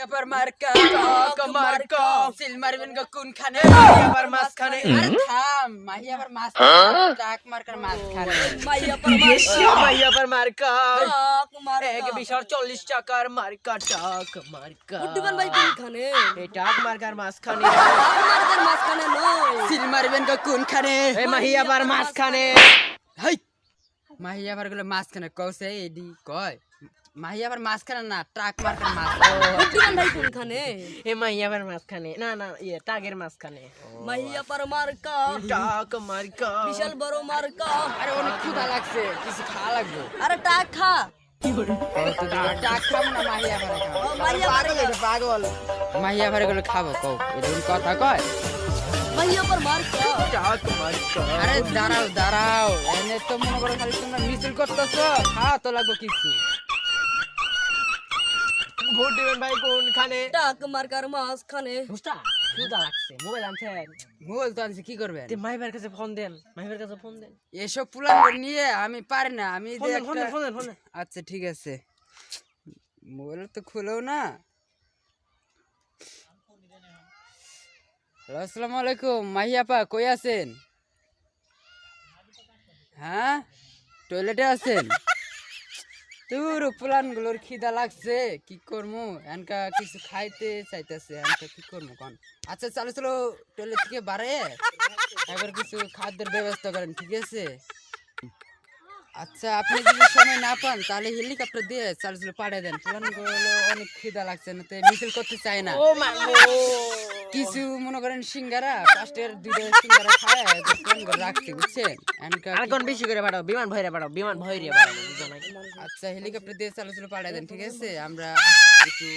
মাহিয়া पर মার্কা মার্কা সিল মারবেন গো কোনখানে মাহিয়া पर মাঝখানে আরে থাম মাহিয়া पर মাঝখানে টাক মার্কার মাঝখানে মাইয়া पर মার্কা মাহিয়া पर মার্কা টাক মার্কা এক বিশাল 40 টাকার মার্কা টাক মার্কা উদ্দীপন ভাই কোনখানে এই টাক মার্কার মাঝখানে টাক মার্কার মাঝখানে নয় সিল মারবেন গো কোনখানে এই মাহিয়া पर মাঝখানে হাই মাহিয়া पर গুলো মাঝখানে কইছে এডি কয় মাহিয়া पर মাঝখানে না টাক মার্কার মাঝখানে উদ্দীপন ভাই কোনখানে এই মাহিয়া पर মাঝখানে না না ইয়ে টাকের মাঝখানে মাইয়া पर মার্কা টাক মার্কা বিশাল বড় মার্কা আরে অনেক ক্ষুধা লাগছে কিছু খাওয়া লাগবে আরে টাক খা টাক খাবো না মাহিয়া पर মাইয়া পাগল এটা পাগল মাহিয়া पर গুলো খাবো কও এটা কথা কয় মাইয়া पर মার্কা টাক মার্কা আরে দাঁড়াও দাঁড়াও এনে তো মনে করো খালি তোমরা মিছিল করতেছো খাওয়া তো লাগবে কিছু ভোট দিবেন ভাই কোনখানে টাক মার্কার মাঝখানে বুঝতা ক্ষুধা লাগছে মোবাইল আনছেন মোবাইল তো আনছি কি করবেন তে মাইবার কাছে ফোন দেন মাইবার কাছে ফোন দেন এসব পুলান নিয়ে আমি পারি না আমি যে ফোন দেন একটা ফোন দেন ফোন দেন আচ্ছা ঠিক আছে মোবাইল তো খুলেও না হ্যালো আসসালামু আলাইকুম মাহিয়াপা কই আছেন হ্যাঁ টয়লেটে আছেন তোর পুলান গুলোর খিদা লাগছে কি করবো এনকা কিছু খাইতে চাইতেছে এনকা কি করবো কোন আচ্ছা চলো চলো টয়লেট থেকে বাড়ে একবার কিছু খাদ্যের ব্যবস্থা করেন ঠিক আছে আচ্ছা আপনি যদি সময় না পান তাহলে হেলিকপ্টার দিয়ে চালু চালু পাঠিয়ে দেন পুলান গুলো অনেক খিদা লাগছে না তো মিছিল করতে চায় না ও মা গো কিছু মনে করেন সিঙ্গারা 5 টাকার 2টা সিঙ্গারা খায় পুলান গুলো রাখছে বুঝছেন এনকা আর কোন বেশি করে পাঠাও বিমান ভইরে পাঠাও বিমান ভইরে পাঠাও বুঝো না আচ্ছা হেলিকপ্টার দিয়ে চালু চালু পাঠিয়ে দেন ঠিক আছে আমরা একটু